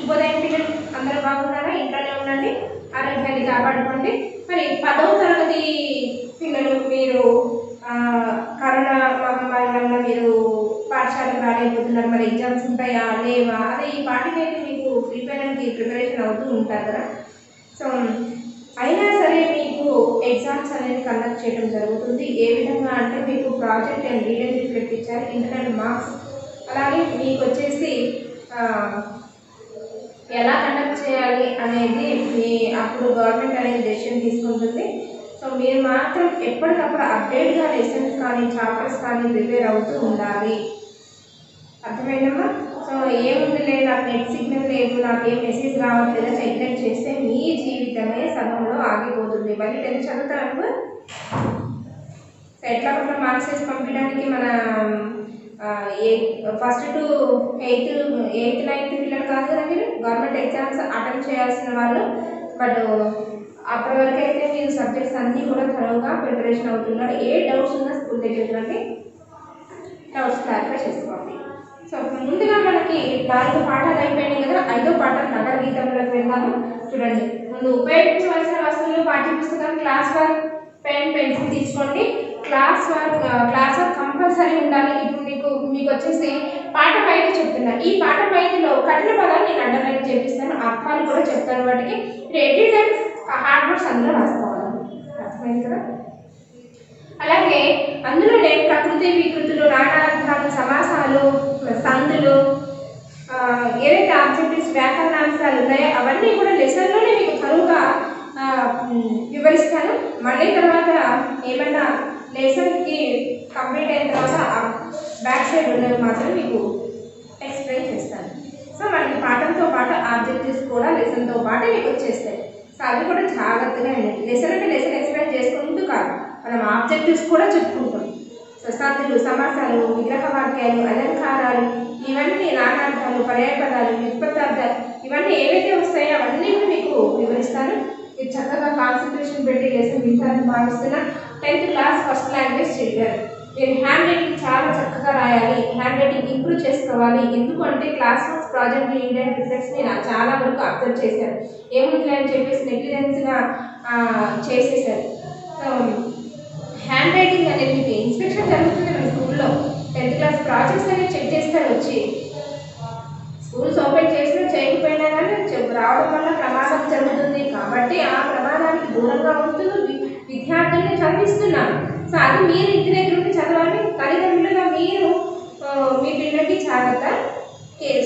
శుభోదయం పిల్లలు అందరూ బాగున్నారా? ఇంట్లోనే ఉండండి, ఆరోగ్యాన్ని కాపాడుకోండి. మరి 10వ తరగతి పిల్లలు మీరు కరోనా మహమ్మారి వల్ల మీరు పాఠశాలకు రాలేకపోతున్నారు. మరి ఎగ్జామ్స్ ఉంటాయా లేవా అదే ఈ పాటికైతే మీకు ప్రిపరేషన్ అవుతూ ఉంటారు కదా. సో అయినా సరే మీకు ఎగ్జామ్స్ అనేది కండక్ట్ చేయడం జరుగుతుంది. ఏ విధంగా అంటే మీకు ప్రాజెక్ట్ అండ్ రీడెడ్ రిఫ్లెక్ట్ ఇచ్చారు, ఇంటర్నల్ మార్క్స్, అలాగే మీకు వచ్చేసి ఎలా కండక్ట్ చేయాలి అనేది మీ అప్పుడు గవర్నమెంట్ అనేది డెసిషన్ తీసుకుంటుంది. సో మీరు మాత్రం ఎప్పటికప్పుడు అప్డేట్గా లెసన్స్ కానీ చాప్టర్స్ కానీ ప్రిపేర్ అవుతూ ఉండాలి. అర్థమైందమ్మా? సో ఏముంది నాకు నెట్ సిగ్నల్ లేదు, నాకు ఏం మెసేజ్ రావట్లేదని నెగ్లెక్ట్ చేస్తే మీ జీవితమే సగంలో ఆగిపోతుంది. మళ్ళీ 10th చదువుతాను ఎట్లా కూడా మార్క్స్ వేసి పంపించడానికి మన ఫస్ట్ టు 8th 9th పిల్లలు కాదు కదా మీరు గవర్నమెంట్ ఎగ్జామ్స్ అటెంప్ట్ చేయాల్సిన వాళ్ళు. బట్ అప్పటి వరకు అయితే మీరు సబ్జెక్ట్స్ అన్నీ కూడా త్వరగా ప్రిపరేషన్ అవుతున్నారు. ఏ డౌట్స్ ఉన్నా స్కూల్ దగ్గరికి రండి, డౌట్స్ క్లారిఫై చేసుకోండి. సో ముందుగా మనకి 4 పాఠాలు అయిపోయినాయి కదా, 5వ పాఠం నగర గీతంలోకి వెళ్దాము. చూడండి, ముందు ఉపయోగించవలసిన వస్తువులు పాఠ్యపుస్తకం, క్లాస్ వర్క్, పెన్ పెన్సిల్ తీసుకోండి. క్లాస్ వర్క్ కంపల్సరీ ఉండాలి. ఇప్పుడు మీకు వచ్చేసి పాఠం 5 చెప్తున్నా. ఈ పాఠం 5లో కఠిన పదాలు నేను అండర్లైన్ చేపిస్తాను, అర్థాలు కూడా చెప్తాను. వాటికి ఎవ్రీ టైం హార్డ్ వర్డ్స్ అందులో రాసుకోవాలి. అర్థమైంది కదా. అలాగే అందులోనే ప్రకృతి వికృతులు, నానార్థాలు, సమాసాలు, సందులు, ఏవైతే ఆబ్జెక్టివ్స్ వ్యాకరణాంశాలు ఉన్నాయో అవన్నీ కూడా లెసన్లోనే మీకు తరువుగా వివరిస్తాను. మళ్ళీ తర్వాత ఏమన్నా లెసన్కి కంప్లీట్ అయిన తర్వాత బ్యాక్ సైడ్ ఉన్నవి మాత్రం మీకు ఎక్స్ప్లెయిన్ చేస్తాను. సో మనకి పాఠంతో పాటు ఆబ్జెక్టివ్స్ కూడా లెసన్తో పాటు మీకు వచ్చేస్తాయి. సో అవి కూడా జాగ్రత్తగా వినండి. లెసన్ అంటే లెసన్ ఎక్స్ప్లెయిన్ చేసుకుంటూ కాదు, మనం ఆబ్జెక్టివ్స్ కూడా చెప్పుకుంటాం. సో సందులు, సమాసాలు, విగ్రహ వాక్యాలు, అలంకారాలు, ఇవన్నీ నానార్థాలు, పర్యాయపదాలు, వ్యుత్పత్తార్థాలు, ఇవన్నీ ఏవైతే వస్తాయో అవన్నీ కూడా మీకు వివరిస్తాను. మీరు చక్కగా కాన్సన్ట్రేషన్ పెట్టి లెసన్ వింటారని భావిస్తున్నా. 10th class first language children, మీరు హ్యాండ్ రైటింగ్ చాలా చక్కగా రాయాలి, హ్యాండ్ రైటింగ్ ఇంప్రూవ్ చేసుకోవాలి. ఎందుకంటే class works, project Indian reflects నేను చాలా వరకు అబ్జర్వ్ చేశాను. ఏముంది అని చెప్పేసి నెగ్లిజెన్స్గా చేసేసారు. సో హ్యాండ్ రైటింగ్ అనేది మీకు ఇన్స్పెక్షన్ జరుగుతుంది మన స్కూల్లో. 10th క్లాస్ ప్రాజెక్ట్స్ అనేది చెక్ చేస్తారు వచ్చి. స్కూల్స్ ఓపెన్ చేసినా చేయకపోయినా కానీ రావడం వల్ల ప్రమాదం జరుగుతుంది కాబట్టి ఆ ప్రమాదానికి దూరంగా ఉంటూ విద్యార్థుల్ని చదివిస్తున్నాను. సో అది మీరు ఇంటి దగ్గర ఉండి చదవాలి. తల్లిదండ్రులుగా మీరు మీ పిల్లలకి జాగ్రత్త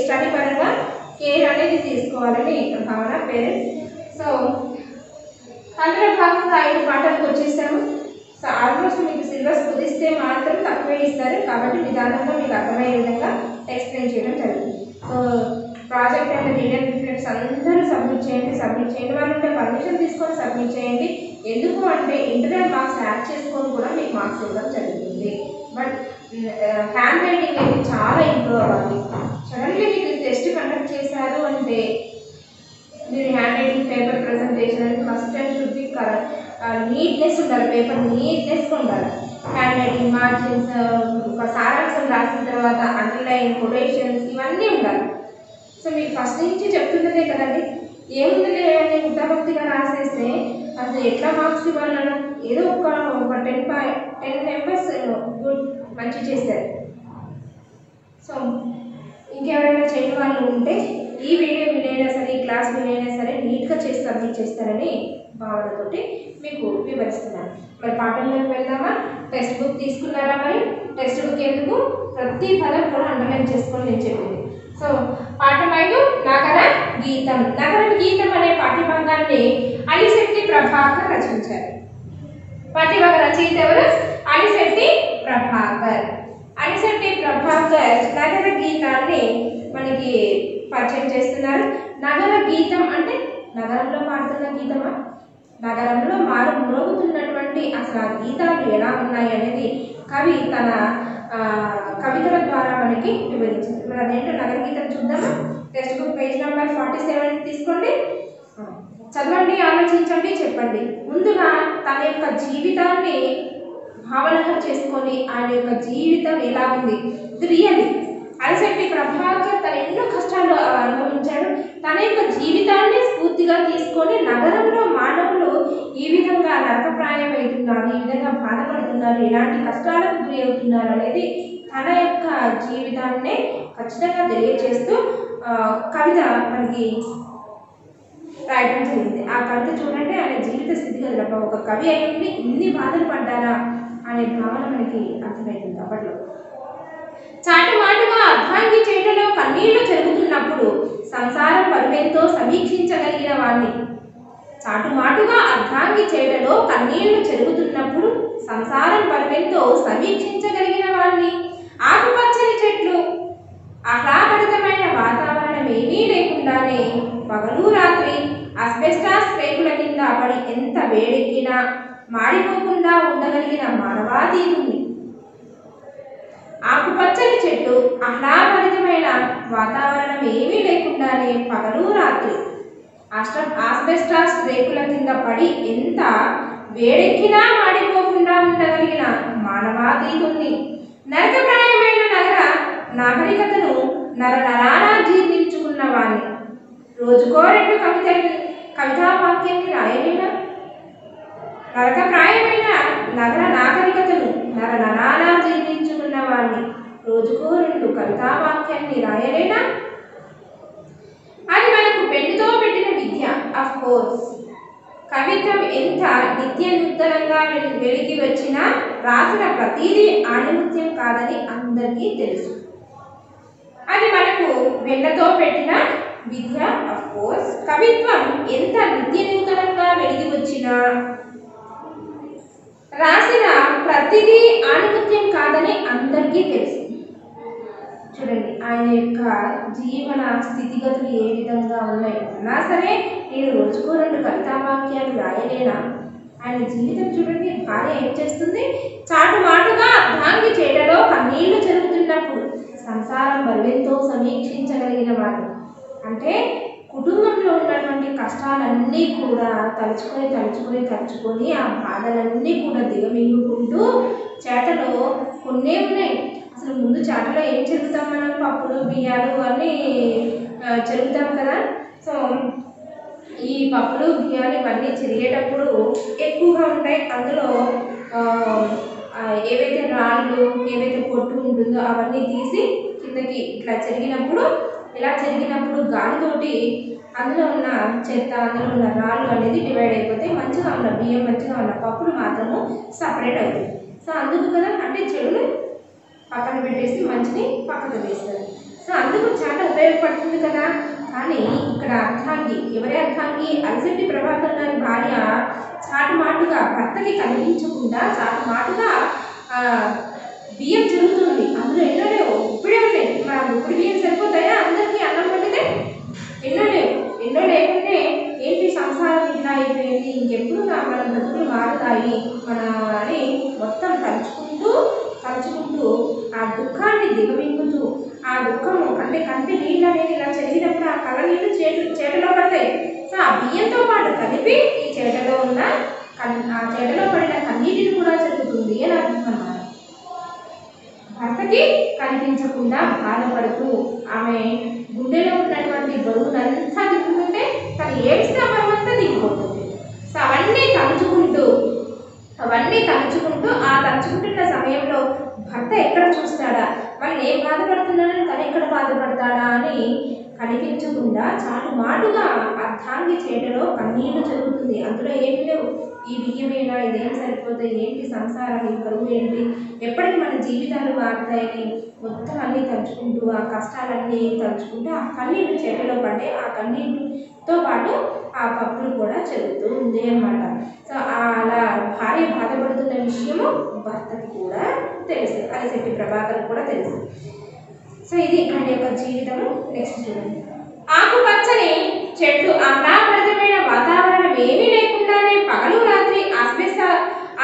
స్టడీ పరంగా కేర్ అనేది తీసుకోవాలని భావన పేరెంట్స్. సో అందులో భాగంగా 5 పాఠాలకు వచ్చేసాము. సో ఆల్మోస్ట్ మీకు సిలబస్ కుదిస్తే మాత్రం తక్కువే ఇస్తారు కాబట్టి నిదానంగా మీకు అర్థమయ్యే విధంగా ఎక్స్ప్లెయిన్ చేయడం జరుగుతుంది. సో ప్రాజెక్ట్ అండ్ రీడెడ్ రిఫ్లెక్ట్స్ అందరూ సబ్మిట్ చేయండి. వాళ్ళంటే పర్మిషన్ తీసుకొని సబ్మిట్ చేయండి. ఎందుకు అంటే ఇంటర్నల్ మార్క్స్ యాడ్ చేసుకొని కూడా మీకు మార్క్స్ ఇవ్వడం జరుగుతుంది. బట్ హ్యాండ్ రైటింగ్ అయితే చాలా ఇంప్రూవ్ అవ్వాలి. సడన్లీ మీకు టెస్ట్ కండక్ట్ చేశారు అంటే మీరు హ్యాండ్ రైటింగ్ పేపర్ ప్రజెంటేషన్ అనేది first and should be neatness ఉండాలి. పేపర్ నీట్నెస్గా ఉండాలి. హ్యాండ్ రైటింగ్ మార్జిన్స్, ఒక సారాంశం రాసిన తర్వాత అండర్లైన్, కొటేషన్స్ ఇవన్నీ ఉండాలి. సో మీకు ఫస్ట్ నుంచి చెప్తున్నదే కదండి, ఏముంది లేదని ఉత్తభక్తిగా రాసేస్తే అసలు ఎట్లా మార్క్స్ ఇవ్వాలన్నా ఏదో ఒక 10 మెంబర్స్ గుడ్ మంచి చేశారు. సో ఇంకెవరైనా చేయని వాళ్ళు ఉంటే ఈ వీడియో వినైనా సరే, ఈ క్లాస్ వినైనా సరే నీట్గా చేసి సబ్మిట్ చేస్తారని భావనతోటి మీకు వివరిస్తున్నాను. మరి పాఠంలోకి వెళ్దామా? టెక్స్ట్ బుక్ తీసుకున్నారా? మరి టెక్స్ట్ బుక్ ఎందుకు ప్రతి పదం కూడా అండర్లైన్ చేసుకొని నేను చెప్పింది. సో పాఠం 5 నగర గీతం. నగర గీతం అనే పాఠ్యభాగాన్ని అలిశెట్టి ప్రభాకర్ రచించారు. పాఠ్యభాగ రచయిత ఎవరు? అలిశెట్టి ప్రభాకర్. అలిశెట్టి ప్రభాకర్ నగర గీతాన్ని మనకి పరిచయం చేస్తున్నారు. నగర గీతం అంటే నగరంలో పాడుతున్న గీతమా, నగరంలో మ్రోగుతున్నటువంటి అసలు ఆ గీతాలు ఎలా ఉన్నాయి అనేది కవి తన కవితల ద్వారా మనకి వివరించింది. మరి అదేంటో నగర గీతం చూద్దామా? టెక్స్ట్ బుక్ పేజ్ నెంబర్ 47 తీసుకోండి, చదవండి, ఆలోచించండి, చెప్పండి. ముందుగా తన యొక్క జీవితాన్ని భావనగా చేసుకొని ఆయన యొక్క జీవితం ఎలా ఉంది, ఇది రియల్ అలసటి ప్రభాకర్ తన ఎన్నో కష్టాలు అనుభవించాడు. తన యొక్క జీవితాన్ని స్ఫూర్తిగా తీసుకొని నగరంలో మానవులు ఈ విధంగా నరకప్రాయమవుతున్నారు, ఈ విధంగా బాధపడుతున్నారు, ఇలాంటి కష్టాలకు గురి అవుతున్నారు అనేది తన యొక్క జీవితాన్ని ఖచ్చితంగా తెలియజేస్తూ కవిత మనకి రాయడం జరిగింది. ఆ కవిత చూడండి, ఆయన జీవిత స్థితిగతులపై ఒక కవి అయ్యి ఇన్ని బాధలు పడ్డారా అనే భావన మనకి అర్థమవుతుంది. అప్పట్లో చాటుమాటుగా అర్ధాంగి చేటలో కన్నీళ్లు జరుగుతున్నప్పుడు సంసారం పరువెంతో సమీక్షించగలిగిన వాణ్ణి. చాటుమాటుగా అర్ధాంగి చేటలో కన్నీళ్లు జరుగుతున్నప్పుడు సంసారం పరువెంతో సమీక్షించగలిగిన వాణ్ణి. ఆకుపచ్చని చెట్లు, ఆహ్లాదభరితమైన వాతావరణం ఏమీ లేకుండానే పగలు రాత్రి అస్బెస్టాస్ రేకుల కింద పడి ఎంత వేడెక్కినా మాడిపోకుండా ఉండగలిగిన మానవాతీతుణ్ణి. ఆకుపచ్చని చెట్లు, ఆహ్లాదభరితమైన వాతావరణం ఏమీ లేకుండానే పగలు రాత్రి ఆస్బెస్టాస్ రేకుల కింద పడి ఎంత వేడెక్కినా మాడిపోకుండా ఉండగలిగిన మానవాతీతుణ్ణి. నరకప్రాయమైన నగర నాగరికతను నరనరానా జీర్ణించుకున్న వాణ్ణి. రోజుకో 2 కవితావాక్యాన్ని రాయలేనా? నరకప్రాయమైన నగర నాగరికతను నరనరానా జీర్ణించుకున్న వాణ్ణి. రోజుకో 2 కవితావాక్యాన్ని రాయలేనా? అది మనకు పెన్నుతో పెట్టిన విద్య. ఆఫ్ కోర్స్ కవిత్వం ఎంత నిత్య నూతనంగా వెలికి వచ్చినా రాసిన ప్రతిదీ ఆణిముత్యం కాదని అందరికీ తెలుసు. అది మనకు వెన్నతో పెట్టిన విద్య. ఆఫ్ కోర్స్ కవిత్వం ఎంత నిత్య నూతనంగా వెలిగి వచ్చినా రాసిన ప్రతిదీ ఆణిముత్యం కాదని అందరికీ తెలుసు. చూడండి ఆయన యొక్క జీవన స్థితిగతులు ఏ విధంగా ఉన్నాయి అన్నా సరే నేను రోజుకో 2 కవితావాక్యాలు రాయలేనా? ఆయన జీవితం చూడండి. భార్య ఏం చేస్తుంది? చాటుమాటుగా అర్ధాంగి చేటలో కన్నీళ్లు జరుగుతున్నప్పుడు సంసారం బరువెంతో సమీక్షించగలిగిన వాడు. అంటే కుటుంబంలో ఉన్నటువంటి కష్టాలన్నీ కూడా తలుచుకొని ఆ బాధలన్నీ కూడా దిగమింగుకుంటూ చేటలో కొన్నే ఉన్నాయి. అసలు ముందు చాటలో ఏం చెరుకుతాం మనం? పప్పులు బియ్యాలు అన్నీ చెరుకుతాం కదా. సో ఈ పప్పులు బియ్యాలు ఇవన్నీ చెరిగేటప్పుడు ఎక్కువగా ఉంటాయి. అందులో ఏవైతే రాళ్ళు, ఏవైతే పొట్టు ఉంటుందో అవన్నీ తీసి కిందకి ఇట్లా చెరిగినప్పుడు గాలితోటి అందులో ఉన్న చెత్త, అందులో ఉన్న రాళ్ళు అనేది డివైడ్ అయిపోతాయి. మంచిగా ఉన్న బియ్యం, మంచిగా ఉన్న పప్పులు మాత్రము సపరేట్ అవుతాయి. సో అందుకు కదా, అంటే చెడుని పక్కన పెట్టేసి మంచిని పక్కకు వేస్తారు. సో అందుకు చాలా ఉపయోగపడుతుంది కదా. కానీ ఇక్కడ అర్ధాంగి, ఎవరి అర్ధాంగి? అలసటి ప్రభాకర్ గారి భార్య చాటుమాటుగా భర్తకి కనిపించకుండా చాటుమాటుగా బియ్యం జరుగుతుంది. అందులో ఎన్నో లేవు, ఇప్పుడే ఉన్నాయి. మన ఇప్పుడు బియ్యం సరిపోతాయా అందరికీ అన్నం వండితే? ఎన్నో లేకుంటే ఏంటి సంసారం ఇట్లా అయిపోయింది, ఇంకెప్పుడు మన బ్రతుకులు మారుతాయి మన అని మొత్తం తలుచుకుంటూ ఆ దుఃఖాన్ని దిగమింగుతూ, ఆ దుఃఖము అంటే కంటి నీళ్ళు అనేది ఇలా చెరిగినప్పుడు ఆ కళ్ళ నీళ్ళు చేటలో పడతాయి. సో ఆ బియ్యంతో పాటు కలిపి ఈ చేటలో పడిన కన్నీటిని కూడా జరుగుతుంది అని అర్థం అన్నమాట. భర్తకి కనిపించకుండా బాధపడుతూ ఆమె గుండెలో ఉన్నటువంటి బరువునంతా దిగుతుంటే తను ఏడ్చిన బరువంతా దిగిపోతుంది. సో అవన్నీ తలుచుకుంటూ ఆ తలుచుకుంటున్న సమయంలో భర్త ఎక్కడ చూస్తాడా, మరి నేను బాధపడుతున్నానని తను ఎక్కడ బాధపడతాడా అని కనిపించకుండా చాటుమాటుగా అర్ధాంగి చేటలో కన్నీళ్లు జరుగుతుంది. అందులో ఏమి లేవు, ఈ బియ్యమేనా, ఇదేం సరిపోతాయి, ఏంటి సంసారం, ఈ బరువు ఏంటి, ఎప్పటికీ మన జీవితాలు మారుతాయని మొత్తం అన్నీ తలుచుకుంటూ ఆ కష్టాలన్నీ తలుచుకుంటూ ఆ కన్నీళ్ళు చేటలో పడ్డే ఆ కన్నీళ్ళతో పాటు ఆ పప్పులు కూడా జరుగుతూ ఉంది అన్నమాట. సో అలా భార్య బాధపడుతున్న విషయము భర్తకి కూడా తెలుసు, అలసటి ప్రభాకర్ కూడా తెలుసు. సో ఇది ఆయన యొక్క జీవితము. నెక్స్ట్ చూడండి. ఆకుపచ్చని చెట్లు, ఆహ్లాదభరితమైన వాతావరణం ఏమీ లేకుండానే పగలు రాత్రి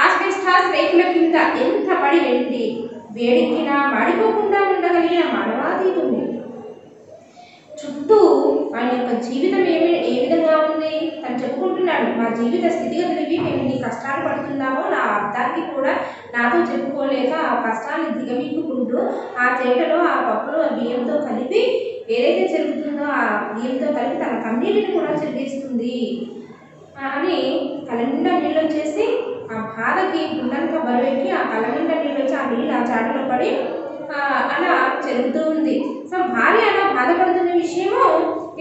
ఆస్బెస్టాస్ రేకుల కింద ఎంత పడి వేడెక్కినా మాడిపోకుండా ఉండగలిగిన మానవాతీతుణ్ణి. చుట్టూ ఆయన యొక్క జీవితం ఏ విధంగా ఉంది తను చెప్పుకుంటున్నాడు. మా జీవిత స్థితిగతులు ఇవి, మేము ఇన్ని కష్టాలు పడుతున్నామో నా అర్థానికి కూడా నాతో చెప్పుకోలేక ఆ కష్టాన్ని దిగమింగుకుంటూ ఆ తేటలో ఆ పప్పులో ఆ బియ్యంతో కలిపి ఏదైతే జరుగుతుందో ఆ బియ్యంతో కలిపి తన కన్నీటిని కూడా చెల్లిస్తుంది అని కళ్ళ నిండా నీళ్ళు వచ్చేసి ఆ బాధకి గుండంతా బరువెక్కి ఆ కళ్ళ నిండా నీళ్ళు వచ్చి ఆ నీళ్ళు ఆ చాటులో పడి అలా జరుగుతూ ఉంది. సో భార్య అలా బాధపడుతున్న విషయము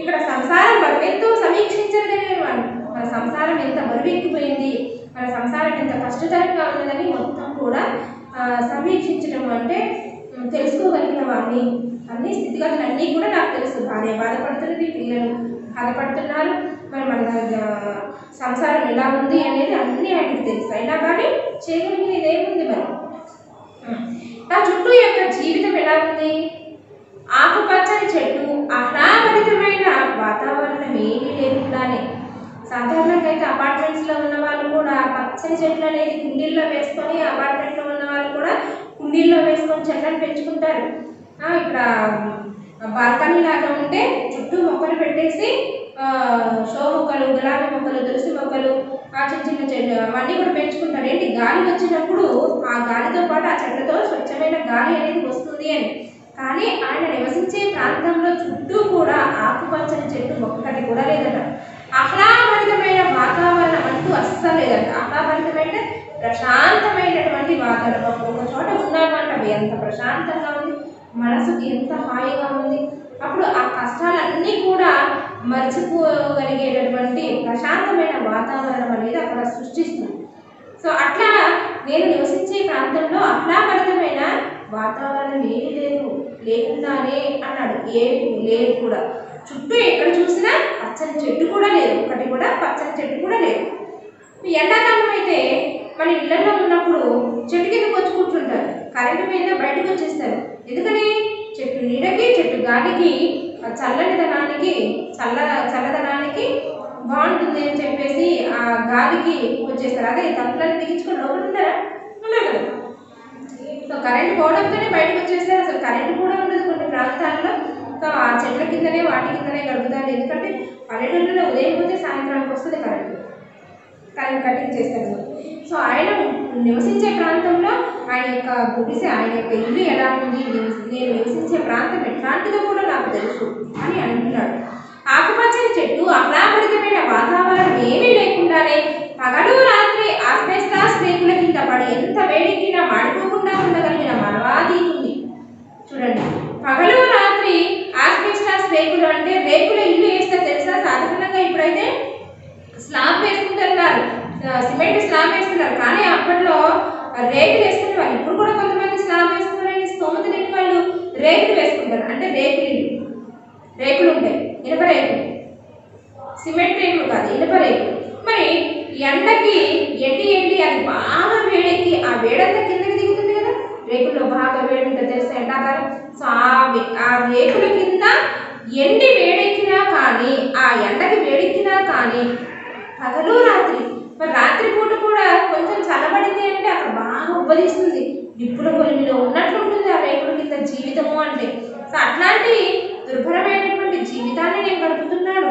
ఇక్కడ సంసారం బరువెంతో సమీక్షించలేని వాళ్ళు, మన సంసారం ఎంత బరువెక్కిపోయింది, మన సంసారం ఎంత కష్టతరంగా ఉన్నదని మొత్తం కూడా సమీక్షించడం అంటే తెలుసుకోగలిగిన వాడిని. అన్ని స్థితిగతులు అన్నీ కూడా నాకు తెలుసు. భార్య బాధపడుతున్నది, పిల్లలు బాధపడుతున్నారు, మరి మన సంసారం ఎలా ఉంది అనేది అన్నీ ఆయనకు తెలుసు. అయినా కానీ చేయగలిగినది ఏముంది? మరి నా చుట్టూ యొక్క జీవితం ఎలా ఉంది? ఆకుపచ్చని చెట్టు, ఆహ్లాదభరితమైన వాతావరణం ఏమీ లేకుండానే. సాధారణంగా అయితే అపార్ట్మెంట్స్లో ఉన్న వాళ్ళు కూడా పచ్చని చెట్లు అనేది కుండీల్లో వేసుకొని, అపార్ట్మెంట్లో ఉన్న వాళ్ళు కూడా కుండీల్లో వేసుకొని చెట్లను పెంచుకుంటారు. ఇక్కడ బాల్కనీ లాగా ఉంటే చుట్టూ మొక్కలు పెట్టేసి షో మొక్కలు, గులాబీ మొక్కలు, తులసి మొక్కలు, చిన్న చిన్న చెట్లు అవన్నీ కూడా పెంచుకుంటారు. ఏంటి, గాలి వచ్చినప్పుడు ఆ గాలితో పాటు ఆ చెట్లతో స్వచ్ఛమైన గాలి అనేది వస్తుంది అని. కానీ ఆయన నివసించే ప్రాంతంలో చుట్టూ కూడా ఆకుపచ్చని చెట్టు ఒక్కటి కూడా లేదట. ఆహ్లాదభరితమైన వాతావరణం అంటూ అస్సలు లేదట. ఆహ్లాదభరితమైన ప్రశాంతమైనటువంటి వాతావరణం. ఒక చోట ఉన్నామంట, ఎంత ప్రశాంతంగా ఉంది, మనసుకి ఎంత హాయిగా ఉంది. అప్పుడు ఆ కష్టాలన్నీ కూడా మర్చిపోగలిగేటటువంటి ప్రశాంతమైన వాతావరణం అనేది అక్కడ సృష్టిస్తుంది. సో అట్లా నేను నివసించే ప్రాంతంలో ఆహ్లాదభరితమైన వాతావరణం ఏమీ లేకుండానే అన్నాడు. ఏమి లేదు కూడా. చుట్టూ ఎక్కడ చూసినా పచ్చని చెట్టు కూడా లేదు, ఒకటి కూడా పచ్చని చెట్టు కూడా లేదు. ఎండాకాలం అయితే మన ఇళ్లలో ఉన్నప్పుడు చెట్టు కిందకు వచ్చి కూర్చుంటారు, కరెంటు మీద బయటకు వచ్చేస్తారు. ఎందుకని? చెట్టు నీడకి, చెట్టు గాలికి, చల్లదనానికి బాగుంటుంది అని చెప్పేసి ఆ గాలికి వచ్చేస్తారు. అదే తప్పులను బిగించుకొని లోపల ఉంటారా? ఉన్నారు కదా. సో కరెంటు పోవడంతోనే బయటకు వచ్చేస్తారు. అసలు కరెంటు కూడా ఉండదు కొన్ని ప్రాంతాల్లో. సో ఆ చెట్ల కిందనే వాటి కిందనే గడుపుతారు. ఎందుకంటే పల్లెటూళ్ళలో ఉదయం పోతే సాయంత్రానికి వస్తుంది కరెంట్ కటింగ్ చేస్తారు. సో ఆయన నివసించే ప్రాంతంలో ఆయన యొక్క గుడిసె, ఆయన యొక్క ఇల్లు ఎలా ఉంది, నేను నివసించే ప్రాంతం ఎట్లాంటిదో కూడా నాకు తెలుసు అని అంటున్నాడు. ఆకుపచ్చని చెట్టు, ఆహ్లాదభరితమైన వాతావరణం ఏమీ లేకుండానే పగలు రాత్రి ఆస్బెస్టాస్ రేకుల కింద పడి ఎంత వేడికినా మాడిపోకుండా ఉండగలిగిన మనవాదీతుంది. చూడండి, పగలు రాత్రి ఆస్బెస్టాస్ రేకులు అంటే రేకుల ఇల్లు వేస్తే తెలుసా? సాధారణంగా ఇప్పుడైతే స్లాబ్ వేసుకుంటున్నారు, సిమెంట్ స్లాబ్ వేస్తున్నారు. కానీ అప్పట్లో రేకులు వేసుకునే వాళ్ళు. ఇప్పుడు కూడా కొంతమంది స్లాబ్ వేసుకోవాలని స్తోమత లేని వాళ్ళు రేకులు వేసుకుంటారు. అంటే రేకులు ఉంటాయి, ఇనుప రేకులు, సిమెంట్ రేకులు కాదు, ఇనుప రేకులు. మరి ఎండకి ఎండి అది బాగా వేడెక్కి ఆ వేడంతా కిందకి దిగుతుంది కదా. రేకుల్లో బాగా వేడి ఉంటుంది తెలుసా ఎండాకాలం. సో ఆ రేకుల కింద ఎండి వేడెక్కినా కానీ, ఆ ఎండకి వేడెక్కినా కానీ పగలు రాత్రి, మరి రాత్రి పూట కూడా కొంచెం చల్లబడింది అంటే అక్కడ బాగా ఉబ్బదిస్తుంది, నిప్పుల కొలిమిలో ఉన్నట్లు ఉంటుంది ఆ రేకుల కింద జీవితము అంటే. సో అట్లాంటి దుర్భరమైనటువంటి జీవితాన్ని నేను గడుపుతున్నాను.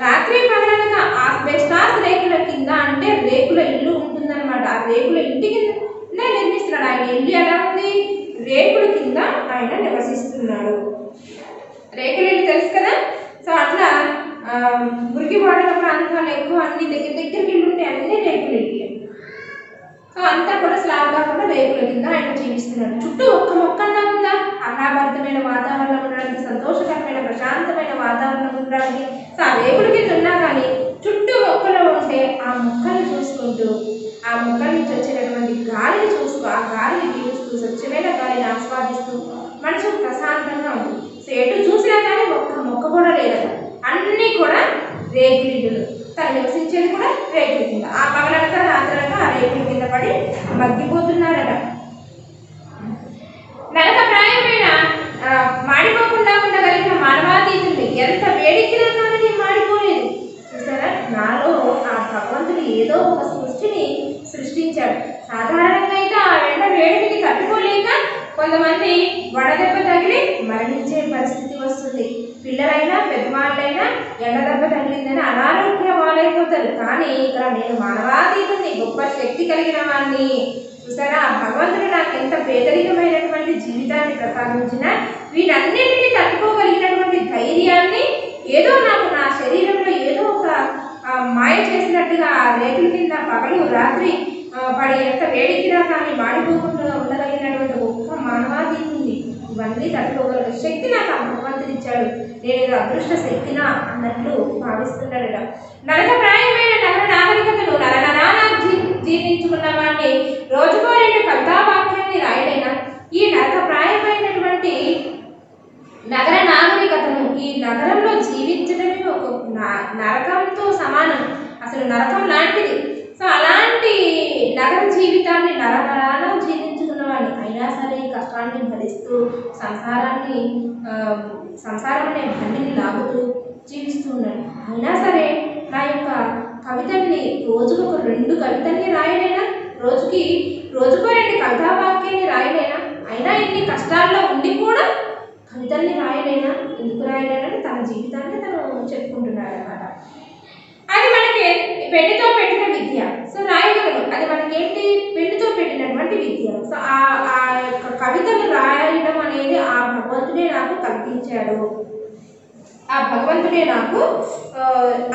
రాత్రి పగలనగా ఆస్బెస్టాస్ రేకుల కింద అంటే రేకుల ఇల్లు ఉంటుందన్నమాట. ఆ రేకుల ఇంటి కింద నిర్మిస్తున్నాడు. ఆయన ఇల్లు ఎలా ఉంది? రేకుల కింద ఆయన నివసిస్తున్నాడు. రేకుల ఇల్లు తెలుసు కదా. సో అట్లా మురికి వాడల ప్రాంతాలు ఎక్కువ అన్ని దగ్గరికి ఇల్లు ఉంటాయి, అన్ని రేకుల ఇల్లు. సో అంతా కూడా స్లాబ్ కాకుండా రేకుల కింద ఆయన జీవిస్తున్నాడు. చుట్టూ ఒక్క మొక్కన్నా ఉందా? ఆహ్లాదభరితమైన వాతావరణం ఉండడానికి, సంతోషకరమైన ప్రశాంతమైన వాతావరణం ఉండడానికి. సో ఆ రేకుల కింద ఉన్నా కానీ చుట్టూ మొక్కలు ఉంటే ఆ మొక్కలు చూసుకుంటూ, ఆ మొక్కల నుంచి వచ్చేటటువంటి గాలిని చూస్తూ, ఆ గాలిని పీలుస్తూ, స్వచ్ఛమైన గాలిని ఆస్వాదిస్తూ మనసు ప్రశాంతంగా ఉంటుంది. సో ఎటు చూసినా కానీ ఒక్క మొక్క కూడా లేదట, అన్నీ కూడా రేకులిల్లులు. తను నివసించేది కూడా రేకుల కింద. ఆ పగలనక రాత్రనక ఆ రేకుల కింద పడి మగ్గిపోతున్నాడట. నరక ప్రాయమైన మాడిపోకుండా ఉండగలిగిన మానవాతీతుల్ని ఎంత వేడికినా కానీ మాడిపోలేదు. చూసారా, నాలో ఆ భగవంతుడు ఏదో ఒక సృష్టిని సృష్టించాడు. సాధారణంగా అయితే ఆ ఎండ వేడికి తట్టుకోలేక కొంతమంది వడదెబ్బ తగిలి మరణించే పరిస్థితి వస్తుంది. పిల్లలైనా పెద్దవాళ్ళైనా ఎండదెబ్బ తగిలిందని అనారోగ్య పాలైపోతారు. కానీ ఇక్కడ నేను మానవాతీతుని, గొప్ప శక్తి కలిగిన వాడిని. చూసారా, భగవంతుడు నాకు ఎంత పేదరికమైనటువంటి జీవితాన్ని ప్రసాదించిన వీటన్నిటిని తట్టుకోగలిగినటువంటి ధైర్యాన్ని ఏదో నాకు నా శరీరంలో ఏదో ఒక మాయ చేసినట్టుగా రేకుల కింద పగలు రాత్రి పడి ఎంత వేడికిరా కానీ మాడిపోకుండా ఉండగలిగినటువంటి గొప్ప మానవాతీతుని, ఇవన్నీ తట్టుకోగలిగే శక్తి నాకు ఆ భగవంతుడు ఇచ్చాడు. నేను అదృష్ట శక్తినా అన్నట్లు భావిస్తున్నాడట. నరకప్రాయమైన నగర నాగరికతను నరనరానా జీర్ణించుకున్న వాడిని రోజుకో 2 కవితావాక్యాన్ని రాయలేనా? ఈ నరకప్రాయమైనటువంటి నగర నాగరికతను, ఈ నగరంలో జీవించడమే ఒక నరకంతో సమానం, అసలు నరకం లాంటిది. సో అలాంటి నగర జీవితాన్ని నరనరానా జీర్ణించుకున్నవాడిని అయినా సరే కష్టాన్ని భరిస్తూ సంసారం అనే బండిని లాగుతూ జీవిస్తూ ఉన్నాడు. అయినా సరే నా యొక్క కవితల్ని రోజుకు ఒక 2 కవితల్ని రాయలేనా? రోజుకో 2 కవితావాక్యాన్ని రాయలేనా? అయినా ఇన్ని కష్టాల్లో ఉండి కూడా కవితల్ని రాయలేనా? ఎందుకు రాయలేనని తన జీవితాన్ని తను చెప్పుకుంటున్నాడు అన్నమాట. అది మనకి పెన్నుతో పెట్టిన విద్య. సో రాయగలరు, అది మనకేంటి? పెన్నుతో పెట్టినటువంటి విద్య. సో ఆ యొక్క కవితలు రాయడం అనేది ఆ భగవంతుడే నాకు కల్పించాడు. ఆ భగవంతుడే నాకు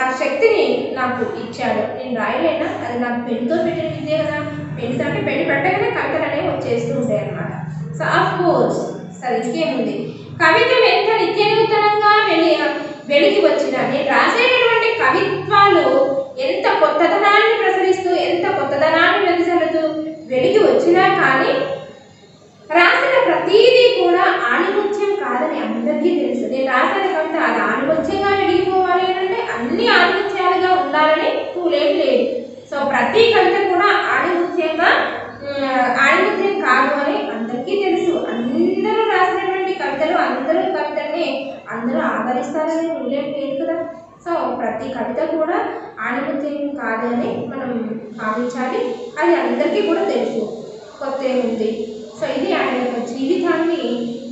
ఆ శక్తిని నాకు ఇచ్చాడు. నేను రాయలేనా? అది నాకు పెన్నుతో పెట్టిన విద్య కదా. పెన్నుతో అంటే పెన్ను పెట్టగానే కవితలు అనేవి వచ్చేస్తూ ఉంటాయి అన్నమాట. సో ఆఫ్ కోర్స్ సరే ఇంకేముంది, కవితలు ఎంత నిత్య నూతనంగా వెలికి వచ్చిన నేను రాసేటటువంటి కవిత్వాలు ఎంత కొత్తదనాన్ని ప్రసరిస్తూ ఎంత కొత్తదనాన్ని వెదజల్లుతూ వెలికి వచ్చినా కానీ రాసిన ప్రతీదీ కూడా ఆణిముత్యం కాదని అందరికీ తెలుసు. నేను రాసిన కవిత అది ఆణిముత్యంగా వెలిగిపోవాలి అంటే అన్ని ఆణిముత్యాలుగా ఉండాలని రూలేం లేదు. సో ప్రతి కవిత కూడా ఆణిముత్యం కాదు అని అందరికీ తెలుసు. అందరూ రాసినటువంటి కవితలు అందరూ ఆదరిస్తారని రూలేం లేదు కదా. సో ప్రతి కవిత కూడా ఆణిముత్యం కాదు అని మనం భావించాలి. అది అందరికీ కూడా తెలుసు, కొత్త ఏముంది. సో ఇది ఆయన యొక్క జీవితాన్ని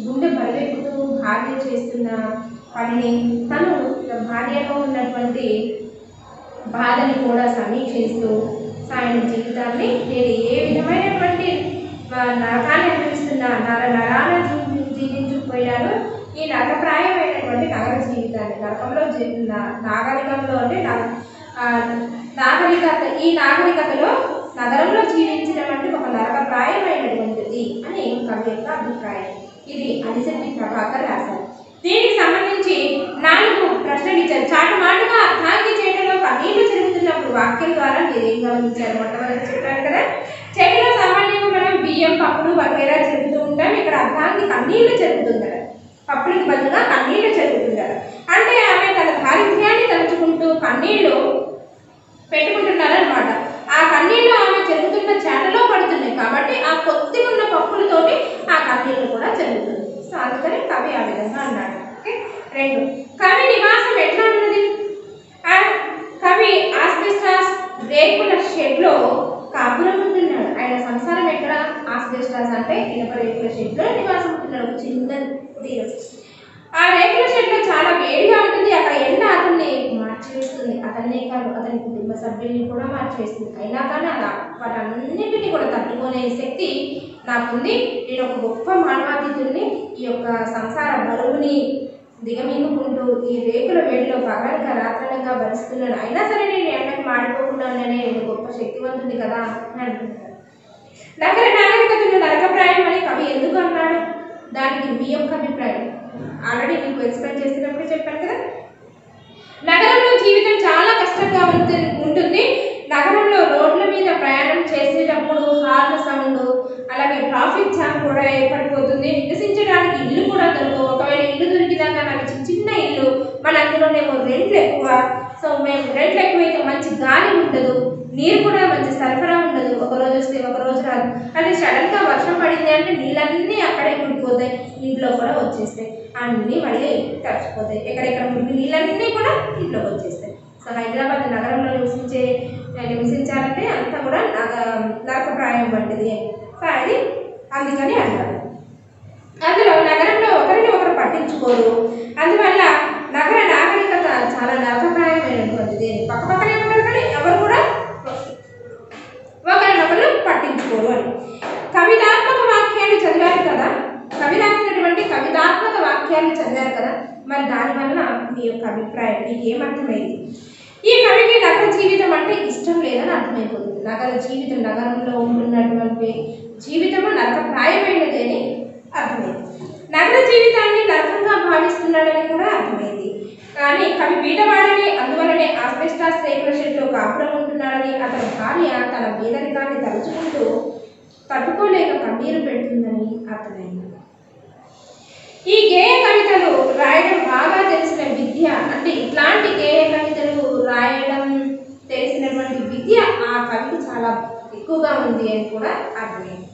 గుండె బరువెక్కుతూ భార్య చేస్తున్న పనిని, తను భార్యలో ఉన్నటువంటి బాధని కూడా సమీక్షిస్తూ ఆయన జీవితాన్ని నేను ఏ విధమైనటువంటి నరకాన్ని అనుభవిస్తున్నా నరాన జీవించుకుపోయాను. ఈ నరకప్రాయమైనటువంటి నగర జీవితాన్ని నరకంలో నాగరికంలో అంటే ఈ నాగరికతలో నగరంలో జీవించడం అంటే ఒక నరకప్రాయమైనటువంటిది అని కవి యొక్క అభిప్రాయం. ఇది అలిశెట్టి ప్రభాకర్ రాశారు. దీనికి సంబంధించి 4 ప్రశ్నలు ఇచ్చారు. చాటుమాటుగా అర్థాంగి చేతిలో కన్నీళ్లు జరుగుతున్నప్పుడు వాక్యం ద్వారా మీరు ఏం గమనించారు? మొట్టమొదటి చెప్పారు కదా, చేతిలో సామాన్యంగా మనం బియ్యం పప్పులు వగైరా జరుగుతూ ఉంటాం. ఇక్కడ అర్థాంగి కన్నీళ్లు జరుగుతుందట, పప్పులకు బదులుగా కన్నీళ్లు జరుగుతుందట. అంటే ఆమె తన దారిద్ర్యాన్ని తలుచుకుంటూ కన్నీళ్లు పెట్టుకుంటున్నారనమాట. ఆ కన్నీళ్లు ఆమె జరుగుతున్న చేటలో పడుతున్నాయి కాబట్టి ఆ కొద్దిగా ఉన్న పప్పులతోటి ఆ కన్నీళ్లు కూడా జరుగుతుంది. సో అందుకని కవి ఆ విధంగా అన్నాడు. ఓకే. 2, కవి నివాసం ఎట్లా ఉన్నది? కవి ఆస్బెస్టాస్ రేకుల షెడ్లో కాపురం ఉంటున్నాడు. ఆయన సంసారం ఎక్కడ? ఆస్బెస్టాస్ అంటే ఇనుప రేకుల షెడ్లో నివాసం ఉంటున్నాడు. ఒక చిన్న కుటీరం. ఆ రేకుల షెడ్లో చాలా వేడిగా ఉంటుంది. అక్కడ ఎండ అతన్ని మార్చివేస్తుంది. అతన్నే కాదు అతని కుటుంబ సభ్యుల్ని కూడా మార్చివేస్తుంది. అయినా కానీ అలా వాటన్నిటిని కూడా తట్టుకునే శక్తి నాకుంది. నేను ఒక గొప్ప మానవాతీతుడిని. ఈ యొక్క సంసార బరువుని దిగమింగుకుంటూ ఈ రేకుల వేడిలో పగలగా రాత్రనగా భరిస్తున్నాను. అయినా సరే నేను ఎండకు మాడిపోకుండా నేను గొప్ప శక్తివంతుని కదా అని అంటున్నాను. నగర నాగరికతను నరకప్రాయం అని కవి ఎందుకు అన్నాడు? దానికి మీ యొక్క అభిప్రాయం ఆల్రెడీ మీకు ఎక్స్ప్లెయిన్ చేసినప్పుడు చెప్పాను కదా. నగరంలో జీవితం చాలా కష్టంగా ఉంటుంది. నగరంలో రోడ్ల మీద ప్రయాణం చేసేటప్పుడు హార్న్ సౌండ్, అలాగే ట్రాఫిక్ జామ్ కూడా ఏర్పడిపోతుంది. నివసించడానికి ఇల్లు కూడా దొరకవు. ఒకవేళ ఇల్లు దొరికినాక నాకు చిన్న ఇల్లు, మన అందులోనేమో రెంట్లు ఎక్కువ. సో మేము రెంట్లు ఎక్కువైతే మంచి గాలి ఉండదు, నీరు కూడా మంచి సరఫరా ఉండదు. ఒకరోజు వస్తే ఒకరోజు రాదు. అంటే సడన్గా వర్షం పడింది అంటే నీళ్ళన్నీ అక్కడే ఉండిపోతాయి, ఇంట్లో కూడా వచ్చేస్తాయి. అన్నీ మళ్ళీ తడిచిపోతాయి. ఎక్కడెక్కడ నీళ్ళన్నీ కూడా ఇంట్లోకి వచ్చేస్తాయి. సో హైదరాబాద్ నగరంలో నివసించాలంటే అంతా కూడా నరకప్రాయం వంటిది. సో అది అందుకని అన్నారు. అందులో నగరంలో ఒకరిని ఒకరు పట్టించుకోరు. అందువల్ల నగర నాగరికత చాలా నరకప్రాయమైనటువంటిది. పక్కపక్కనే ఉంటారు కానీ ఎవరు కూడా ఒకరినొకరు పట్టించుకోరు అని. కవితాత్మక వాక్యాలు చదివారు కదా, కవి రాసినటువంటి కవితాత్మక వాక్యాలు చదివారు కదా, మరి దానివల్ల మీ యొక్క అభిప్రాయం మీకు ఏమర్థమైంది? ఈ కవికి నగర జీవితం అంటే ఇష్టం లేదని అర్థమైపోతుంది. నగర జీవితం, నగరంలో ఉంటున్నటువంటి జీవితము నరకప్రాయమైనది అని అర్థమైంది. నగర జీవితాన్ని నరకంగా భావిస్తున్నాడని కూడా అర్థమైంది. కానీ కవి బీదవాడని, అందువలనే ఆస్బెస్టాస్ రేకుల షెడ్లో కాపురం ఉంటున్నాడని అతని భార్య తన పేదరికాన్ని తలుచుకుంటూ తట్టుకోలేక కన్నీరు పెడుతుందని అర్థమైంది. ఈ గేయ కవితలు రాయడం బాగా తెలిసిన విద్య, అంటే ఇట్లాంటి గేయ కవితలు రాయడం తెలిసినటువంటి విద్య ఆ కవికి చాలా ఎక్కువగా ఉంది అని కూడా అర్థమైంది.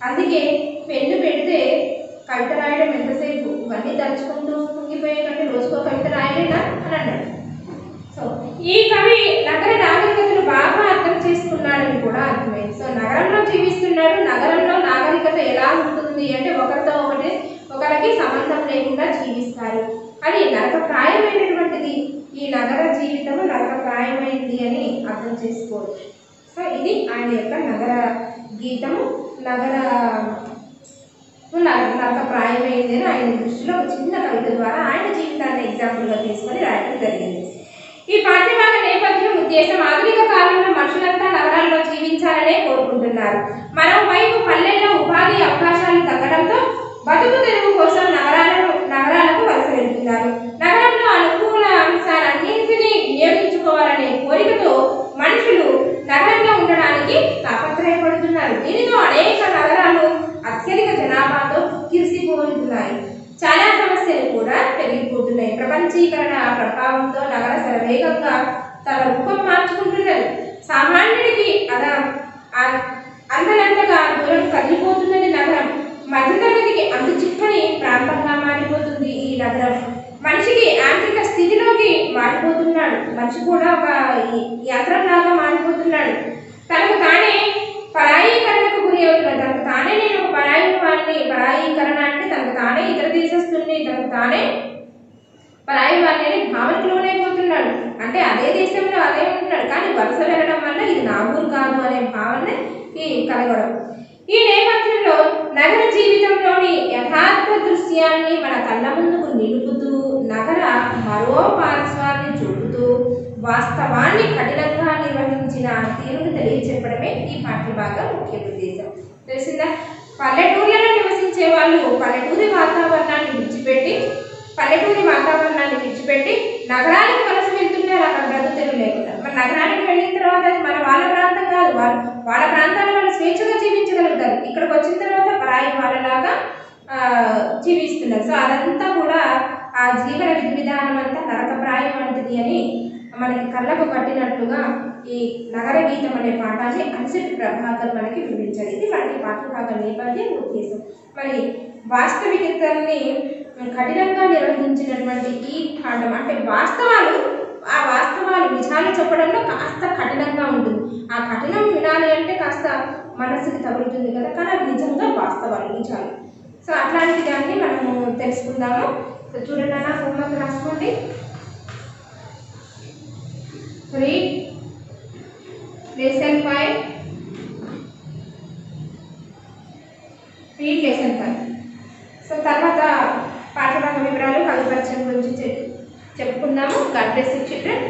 అందుకే పెన్ను పెడితే కవిత రాయడం ఎంతసేపు, ఇవన్నీ తలుచుకుంటూ కుంగిపోయే కంటే రోజుకో కవిత రాయలేదా అని అన్నాడు. సో ఈ కవి నగర నాగరికతను బాగా అర్థం చేసుకున్నాడని కూడా అర్థమైంది. సో నగరంలో జీవిస్తున్నాడు, నగరంలో నాగరికత ఎలా ఉంటుంది అంటే ఒకరితో ఒకరికి సంబంధం లేకుండా జీవిస్తారు అని, నరకప్రాయమైనటువంటిది ఈ నగర జీవితము నరకప్రాయమైంది అని అర్థం చేసుకోవచ్చు. సో ఇది ఆయన యొక్క నగర గీతము, నరకప్రాయమైంది అని ఆయన దృష్టిలో ఒక చిన్న కవిత ద్వారా ఆయన జీవితాన్ని ఎగ్జాంపుల్గా తీసుకొని రాయడం జరిగింది. ఈ పాఠ్యభాగ నేపథ్యం ఉద్దేశం ఆధునిక కాలంలో మనుషులంతా నగరాల్లో జీవించాలనే కోరుకుంటున్నారు. మరోవైపు పల్లెల్లో ఉపాధి అవకాశాలు తగ్గడంతో బతుకు తెరువు కోసం నగరాలకు వలస వెళ్తున్నారు. నగరంలో అనుకూల అంశాలన్నింటినీ వినియోగించుకోవాలనే కోరికతో మనుషులు నగరంలో ఉండడానికి తాపత్రయపడుతున్నారు. దీనితో అనేక నగరాలు అత్యధిక జనాభాతో కిరిసిపోతున్నాయి. చాలా సమస్యలు కూడా పెరిగిపోతున్నాయి. ప్రపంచీకరణ ప్రభావంతో నగర శరవేగంగా తన రూపం మార్చుకుంటున్నది. సామాన్యుడికి అంతలంతగా దూరం కదిలిపోతున్నది నగరం. మధ్యతరగతికి అంత చిక్కని ప్రాంతంగా మారిపోతుంది ఈ నగరం. మనిషికి యాంత్రిక స్థితిలోకి మారిపోతున్నాడు. మనిషి కూడా ఒక యంత్రంలాగా మారిపోతున్నాడు. తనకు తానే పరాయీకరణకు గురి అవుతున్నాడు. తనకు తానే నేను ఒక పరాయి వాడిని. పరాయీకరణ అంటే తనకు తానే ఇతర దేశస్తుని, తనకు తానే పరాయి వాడిని అని భావనకు లోనైపోతున్నాడు. అంటే అదే దేశంలో అదే ఉంటున్నాడు కానీ వలస వెళ్ళడం వల్ల ఇది నా ఊరు కాదు అనే భావనకి కలగడం. ఈ నేపథ్యంలో నగర జీవితంలోని యథార్థ దృశ్యాన్ని మన కళ్ళ ముందుకు నిలుపుతూ, నగర మరో పార్శ్వాన్ని చూపుతూ వాస్తవాన్ని కఠినంగా నిర్వహించిన తీరును తెలియచెప్పడమే ఈ పాఠ్యభాగం ముఖ్య ఉద్దేశం. తెలిసిందా? పల్లెటూర్లలో నివసించే వాళ్ళు పల్లెటూరి వాతావరణాన్ని విడిచిపెట్టి నగరానికి వలస వెళ్తున్నారు. అక్కడ బ్రతుకు లేకుండా. మరి నగరానికి వెళ్ళిన తర్వాత అది వాళ్ళ ప్రాంతం కాదు. వాళ్ళ ప్రాంతాల్లో వాళ్ళు స్వేచ్ఛగా జీవించగలుగుతారు. ఇక్కడికి వచ్చిన తర్వాత పరాయి వాళ్ళలాగా జీవిస్తున్నారు. సో అదంతా కూడా ఆ జీవన విధానం అంతా నరకప్రాయం వంటిది అని మనకి కళ్ళకు కట్టినట్లుగా ఈ నగర గీతం అనే పాఠాన్ని అనిశెట్టి ప్రభాకర్ మనకి వివరించారు. ఇది మనకి పాఠ్యభాగ నేపథ్యం ఉద్దేశం. మరి వాస్తవికతని కఠినంగా నిర్వహించినటువంటి ఈ పాఠం అంటే ఆ వాస్తవాలు నిజాలు చెప్పడంలో కాస్త కఠినంగా ఉంటుంది. ఆ కఠినం వినాలి అంటే కాస్త మనసుకి తగులుతుంది కదా, కానీ అది నిజంగా వాస్తవాలు, నిజాలు. సో అట్లాంటి దాన్ని మనము తెలుసుకుందాము. సో చూడండి అన్న, హోంవర్క్ రాసుకోండి. Read lesson 5. Read lesson 5. So తర్వాత పాఠ్యభాగ వివరాలు, కవి పరిచయం గురించి చెప్పుకుందాము. God bless you children.